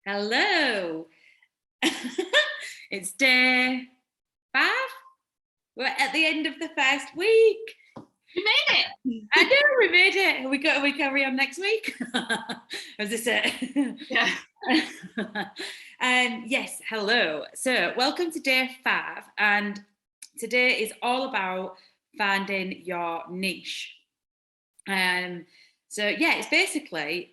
Hello. It's day 5. We're at the end of the first week. You made it. I know we made it. We carry on next week. Is this it? Yeah. Yes, hello. So welcome to day 5, and today is all about finding your niche. So yeah, it's basically,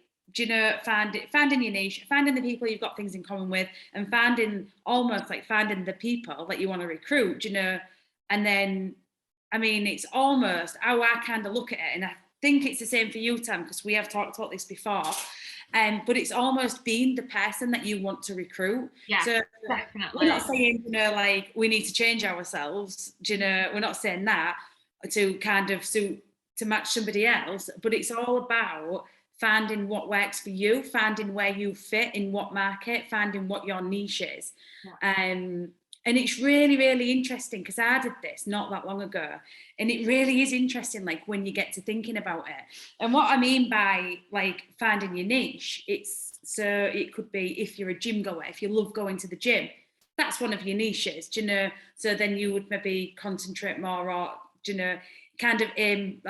finding your niche, finding the people you've got things in common with, and finding the people that you want to recruit, and then, it's almost how I kind of look at it, and I think it's the same for you, Tam, because we have talked about this before. But it's almost being the person that you want to recruit. Yeah, so definitely. We're not saying, we need to change ourselves. We're not saying that to kind of suit to match somebody else, but it's all about finding what works for you, finding where you fit in what market, finding what your niche is. Yeah. And it's really, really interesting because I did this not that long ago, and it really is interesting, like when you get to thinking about it. And what I mean by like finding your niche, it could be if you're a gym goer, if you love going to the gym, that's one of your niches, so then you would maybe concentrate more on, kind of aim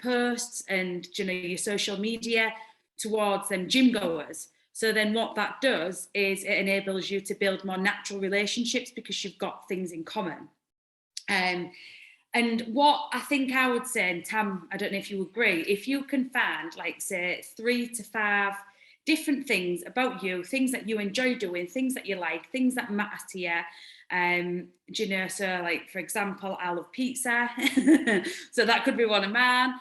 posts and your social media towards them gym goers. So then what that does is it enables you to build more natural relationships because you've got things in common. And what I think I would say, and Tam, I don't know if you agree, if you can find say 3 to 5 different things about you, things that you enjoy doing, things that you like, things that matter to you. So like, for example, I love pizza. So that could be one of mine.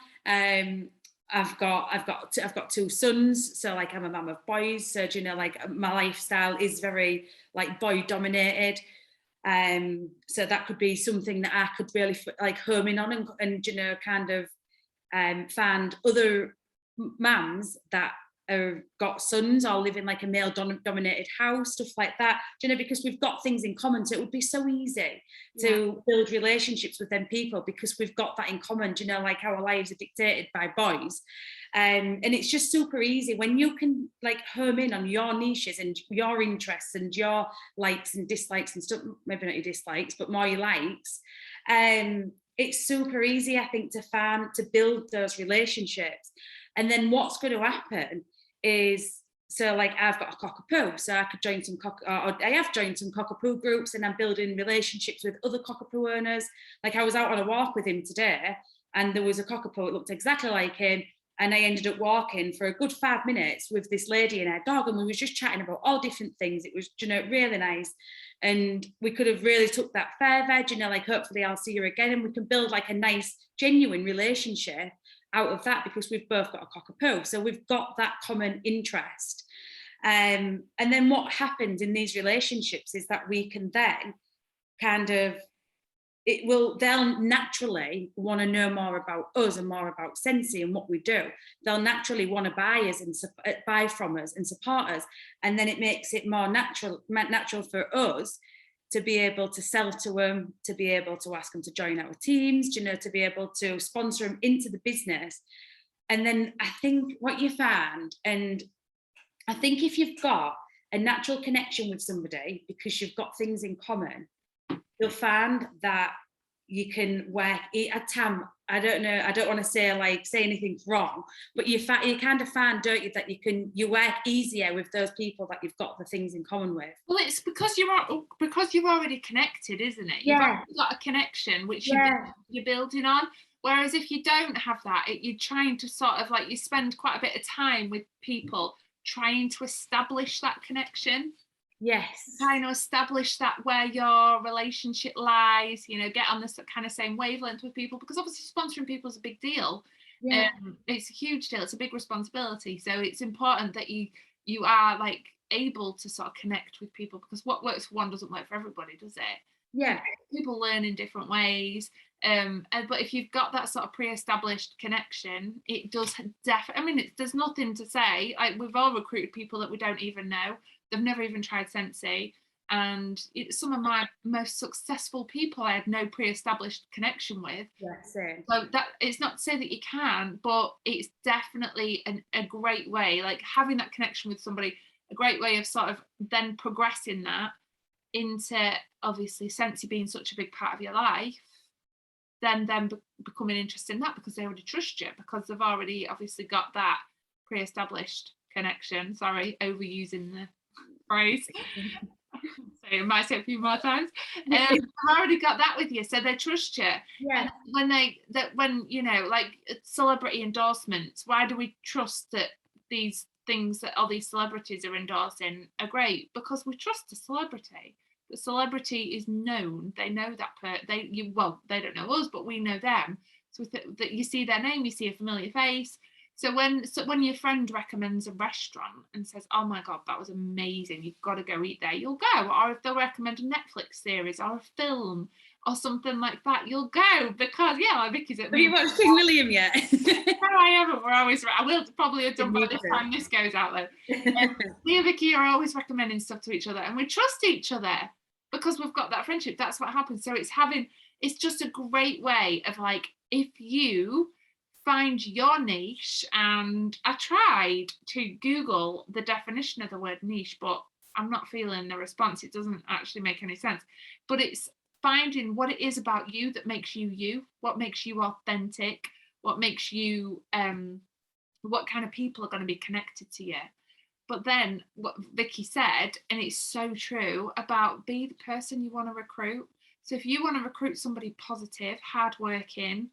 I've got 2 sons, so like I'm a mum of boys, so my lifestyle is very like boy dominated. So that could be something that I could really home in on and kind of find other mums that have got sons or live in like a male dominated house, stuff like that, because we've got things in common. So it would be so easy to build relationships with them people because we've got that in common, like our lives are dictated by boys. And it's just super easy when you can home in on your niches and your interests and your likes and dislikes and stuff, maybe not your dislikes, but more your likes. It's super easy, I think, to build those relationships. And then what's going to happen is, so like I've got a cockapoo, so I could join some I have joined some cockapoo groups, and I'm building relationships with other cockapoo owners. Like I was out on a walk with him today, and there was a cockapoo that looked exactly like him, and I ended up walking for a good 5 minutes with this lady and her dog, and we was just chatting about all different things. It was, really nice, and we could have really took that further. Hopefully I'll see her again, and we can build like a nice, genuine relationship out of that because we've both got a cockapoo, so we've got that common interest. And then what happens in these relationships is that we can then they'll naturally want to know more about us and more about Scentsy and what we do. They'll naturally want to buy us and buy from us and support us, and then it makes it more natural for us to be able to sell to them, to be able to ask them to join our teams, to be able to sponsor them into the business. And then I think what you find, and I think if you've got a natural connection with somebody because you've got things in common, you'll find that you can work. Tam, I don't know, I don't want to say anything wrong, but you kind of find, don't you, that you work easier with those people that you've got the things in common with. Well, it's because you're already connected, isn't it? You've already got a connection which you're building on. Whereas if you don't have that, you're trying to sort of you spend quite a bit of time with people trying to establish that connection. Yes. Trying to establish that where your relationship lies, get on this kind of same wavelength with people, because obviously sponsoring people is a big deal. Yeah. It's a huge deal. It's a big responsibility. So it's important that you are able to sort of connect with people, because what works for one doesn't work for everybody, does it? Yeah. People learn in different ways. But if you've got that sort of pre-established connection, it does definitely. There's nothing to say. We've all recruited people that we don't even know. They've never even tried Scentsy, and some of my most successful people I had no pre-established connection with. Same. So that it's not to say that you can, but it's definitely a great way. Having that connection with somebody a great way of sort of then progressing that into, obviously, Scentsy being such a big part of your life, then becoming interested in that because they already trust you, because they've already obviously got that pre-established connection. Sorry, overusing the phrase. So I might say it a few more times. I've already got that with you, so they trust you. Yeah. And when you know, like celebrity endorsements, why do we trust that these things that all these celebrities are endorsing are great? Because we trust the celebrity. The celebrity is known. They know that they don't know us, but we know them. So that you see their name, you see a familiar face. So when your friend recommends a restaurant and says, "Oh my God, that was amazing, you've got to go eat there," you'll go. Or if they'll recommend a Netflix series or a film or something like that, you'll go, because like Vicky's at Have you watched King William yet? No, I haven't. We're always I will probably have done by this time this goes out though. Me and Vicky are always recommending stuff to each other, and we trust each other because we've got that friendship. That's what happens. So it's just a great way of, like, if you find your niche. And I tried to Google the definition of the word niche, but I'm not feeling the response. It doesn't actually make any sense. But it's finding what it is about you that makes you you, what makes you authentic, what makes you what kind of people are going to be connected to you. But then what Vicky said, and it's so true, about be the person you want to recruit. So if you want to recruit somebody positive, hardworking,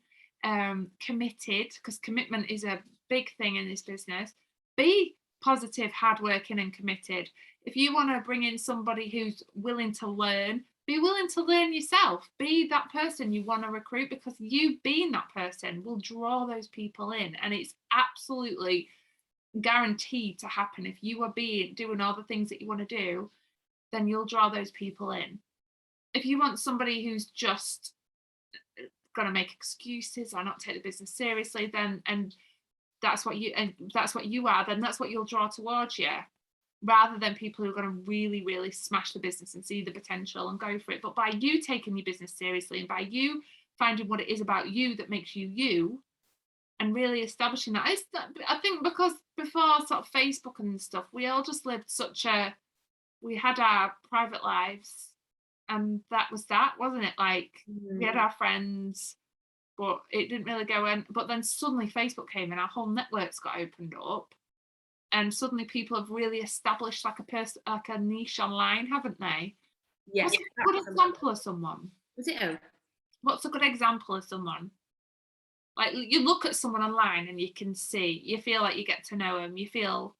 committed, because commitment is a big thing in this business, be positive, hardworking and committed. If you want to bring in somebody who's willing to learn, be willing to learn yourself. Be that person you want to recruit, because you being that person will draw those people in, and it's absolutely guaranteed to happen. If you are doing all the things that you want to do, then you'll draw those people in. If you want somebody who's just going to make excuses or not take the business seriously, then that's what you are, then that's what you'll draw towards you, rather than people who are going to really, really smash the business and see the potential and go for it. But by you taking your business seriously, and by you finding what it is about you that makes you you, and really establishing that, I think, because before sort of Facebook and stuff, we all just lived we had our private lives, and that was that, wasn't it? Like, we had our friends, but it didn't really go in. But then suddenly Facebook came and our whole networks got opened up, and suddenly people have really established like a niche online, haven't they? Yes. What's a good example of someone? Was it? What's a good example of someone? Like, you look at someone online and you can see, you feel like you get to know them. You feel.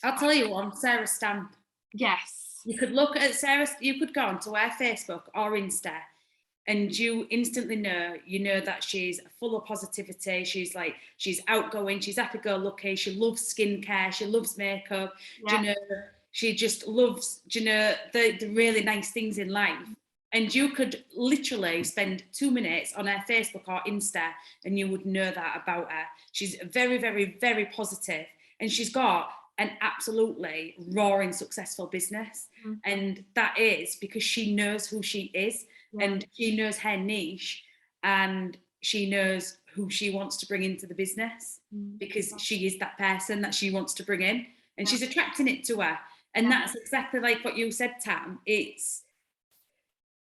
I'll tell you one, Sarah Stamp. Yes. You could look at Sarah, you could go onto her Facebook or Insta, and you instantly know that she's full of positivity. She's outgoing, she's happy-go-lucky, she loves skincare, she loves makeup, Yeah. she just loves, the really nice things in life. And you could literally spend 2 minutes on her Facebook or Insta and you would know that about her. She's very, very, very positive, and she's got an absolutely roaring successful business. Mm-hmm. And that is because she knows who she is, and she knows her niche, and she knows who she wants to bring into the business, because she is that person that she wants to bring in, and she's attracting it to her. And that's exactly like what you said, Tam. It's,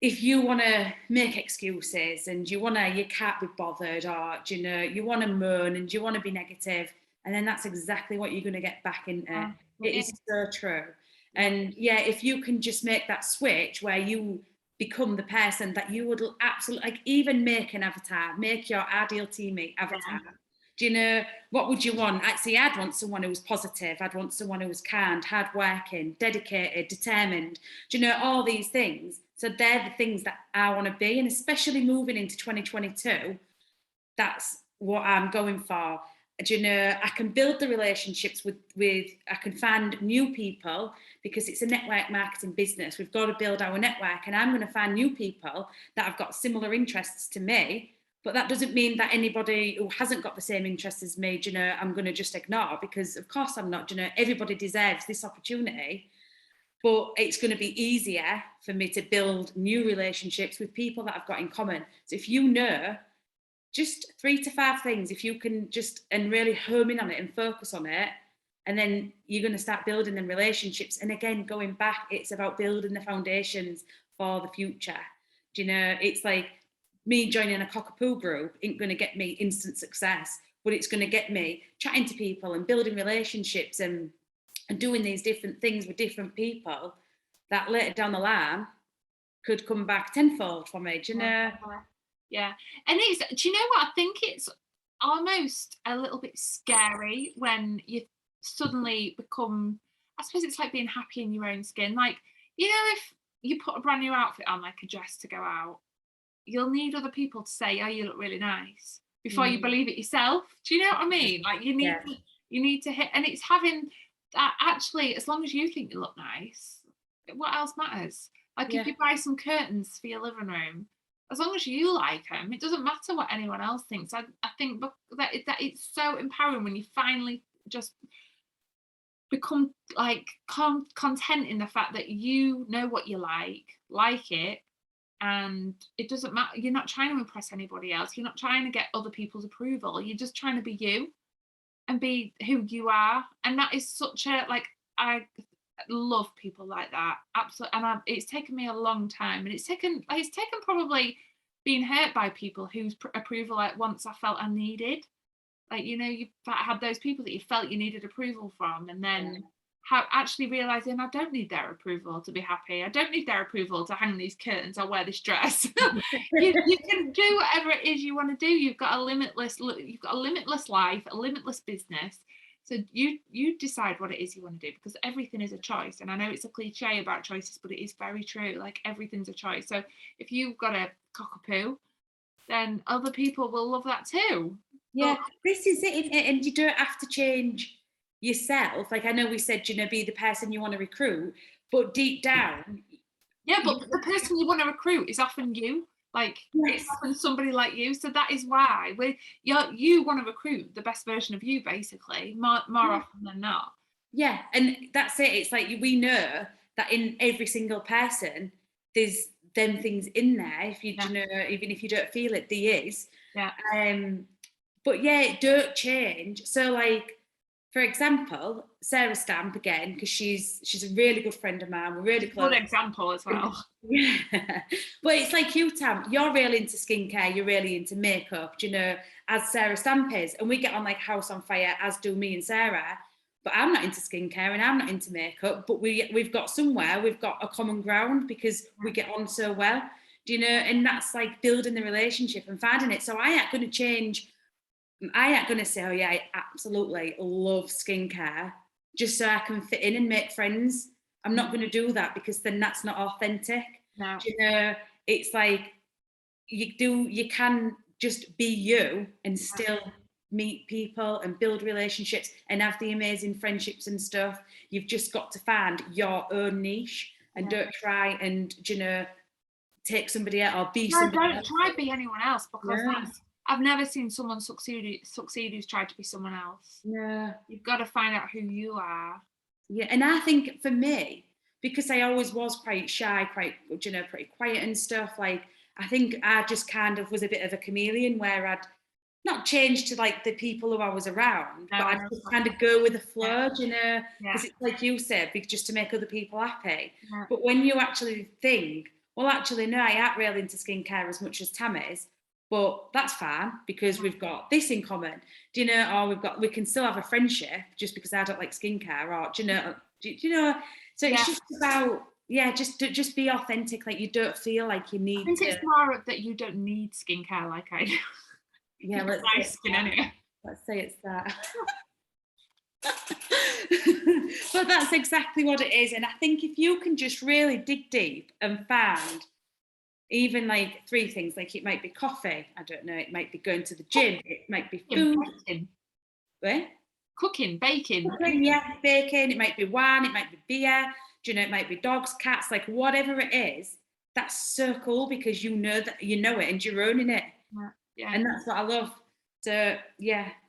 if you want to make excuses and you can't be bothered, or you want to moan and you want to be negative, and then that's exactly what you're going to get back into. It is so true. And if you can just make that switch where you become the person that you would absolutely, like, even make an avatar, make your ideal teammate avatar. Do you know, what would you want? Actually, I'd want someone who was positive. I'd want someone who was kind, hardworking, dedicated, determined. Do you know, all these things? So they're the things that I want to be. And especially moving into 2022, that's what I'm going for. Do you know, I can build the relationships with I can find new people, because it's a network marketing business. We've got to build our network, and I'm going to find new people that have got similar interests to me. But that doesn't mean that anybody who hasn't got the same interests as me, do you know, I'm going to just ignore, because of course I'm not. Do you know, everybody deserves this opportunity. But it's going to be easier for me to build new relationships with people that I've got in common. So if you know just 3 to 5 things, if you can just, and really home in on it and focus on it, and then you're going to start building them relationships. And again, going back, it's about building the foundations for the future. Do you know, it's like me joining a cockapoo group ain't going to get me instant success, but it's going to get me chatting to people and building relationships and doing these different things with different people that later down the line could come back tenfold for me. Do you know? Yeah. And it's, do you know what? I think it's almost a little bit scary when you suddenly become, I suppose it's like being happy in your own skin. Like, you know, if you put a brand new outfit on, like a dress to go out, you'll need other people to say, oh, you look really nice, before you believe it yourself. Do you know what I mean? Like, you need to hit, and it's having that, actually, as long as you think you look nice, what else matters? Like, if you buy some curtains for your living room, as long as you like them, it doesn't matter what anyone else thinks. I think that it's so empowering when you finally just become like content in the fact that you know what you like it, and it doesn't matter. You're not trying to impress anybody else. You're not trying to get other people's approval. You're just trying to be you and be who you are. And that is such a, like, I love people like that, absolutely. And it's taken me a long time, and it's taken probably being hurt by people whose approval, like, once I felt I needed. Like, you know, you had those people that you felt you needed approval from, and then actually realizing I don't need their approval to be happy. I don't need their approval to hang these curtains or wear this dress. you can do whatever it is you want to do. You've got a limitless life, a limitless business. So you decide what it is you want to do, because everything is a choice. And I know it's a cliche about choices, but it is very true. Like, everything's a choice. So if you've got a cockapoo, then other people will love that too. Yeah, this is it, and you don't have to change yourself. Like, I know we said, you know, be the person you want to recruit, but deep down, but the person you want to recruit is often you. Like, it's often somebody like you. So that is why you want to recruit the best version of you, basically, more often than not. Yeah, and that's it. It's like, we know that in every single person, there's them things in there. If you know, even if you don't feel it, there is. Yeah. But yeah, don't change. So, like, for example, Sarah Stamp, again, because she's a really good friend of mine. We're really close. Good example as well. Yeah. But it's like you, Tam, you're really into skincare, you're really into makeup, you know, as Sarah Stamp is. And we get on like house on fire, as do me and Sarah. But I'm not into skincare and I'm not into makeup. But we've got a common ground, because we get on so well. Do you know? And that's like building the relationship and finding it. So I ain't going to change. I ain't going to say, oh yeah, I absolutely love skincare just so I can fit in and make friends. I'm not going to do that, because then that's not authentic. No. You know, it's like you can just be you and still meet people and build relationships and have the amazing friendships and stuff. You've just got to find your own niche, and don't try and, you know, take somebody else or be somebody else. Don't try to be anyone else, because I've never seen someone succeed who's tried to be someone else. Yeah. You've got to find out who you are. Yeah, and I think for me, because I always was quite shy, quite, you know, pretty quiet and stuff, like, I think I just kind of was a bit of a chameleon, where I'd not change to like the people who I was around, but I'd just kind of go with the flow, you know, because it's like you said, just to make other people happy. But when you actually think, well, actually, no, I ain't really into skincare as much as Tam is, but that's fine, because we've got this in common, do you know, or we can still have a friendship just because I don't like skincare, or do you know, so it's just about, just be authentic. Like, you don't feel like you need. I think it's more of that you don't need skincare like I do. Yeah, let's say it's that. But that's exactly what it is. And I think if you can just really dig deep and find even like 3 things, like it might be coffee, I don't know, it might be going to the gym, it might be food. Where? Cooking, baking. Baking, it might be wine, it might be beer, do you know, it might be dogs, cats, like whatever it is, that's so cool, because you know it and you're owning it. Yeah. And that's what I love. So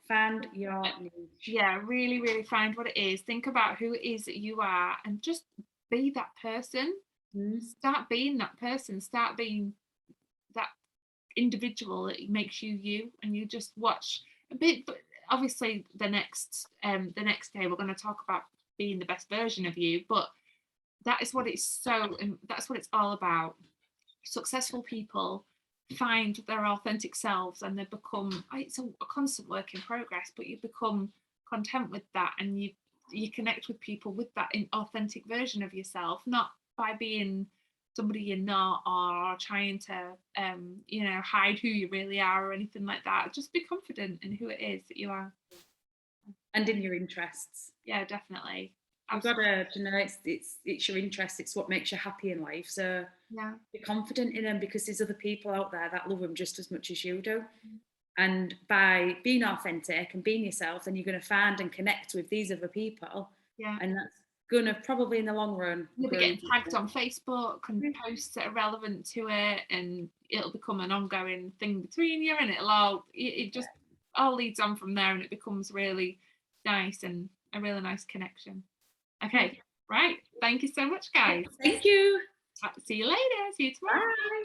find your niche. Yeah, really, really find what it is. Think about who it is that you are, and just be that person. Start being that person. Start being that individual that makes you, and you just watch a bit. But obviously the next day we're going to talk about being the best version of you, but that is what that's what it's all about. Successful people find their authentic selves, and they become, it's a constant work in progress, but you become content with that, and you connect with people with that authentic version of yourself, not by being somebody you're not, or trying to hide who you really are or anything like that. Just be confident in who it is that you are. And in your interests. Yeah, definitely. You've got to, it's your interest, it's what makes you happy in life. So Yeah. be confident in them, because there's other people out there that love them just as much as you do. And by being authentic and being yourself, then you're going to find and connect with these other people. Yeah. And that's going to probably in the long run. You'll be getting tagged on Facebook and posts that are relevant to it, and it'll become an ongoing thing between you, and it just all leads on from there, and it becomes really nice and a really nice connection. Okay, right. Thank you so much, guys. Thank you. See you later. See you tomorrow. Bye.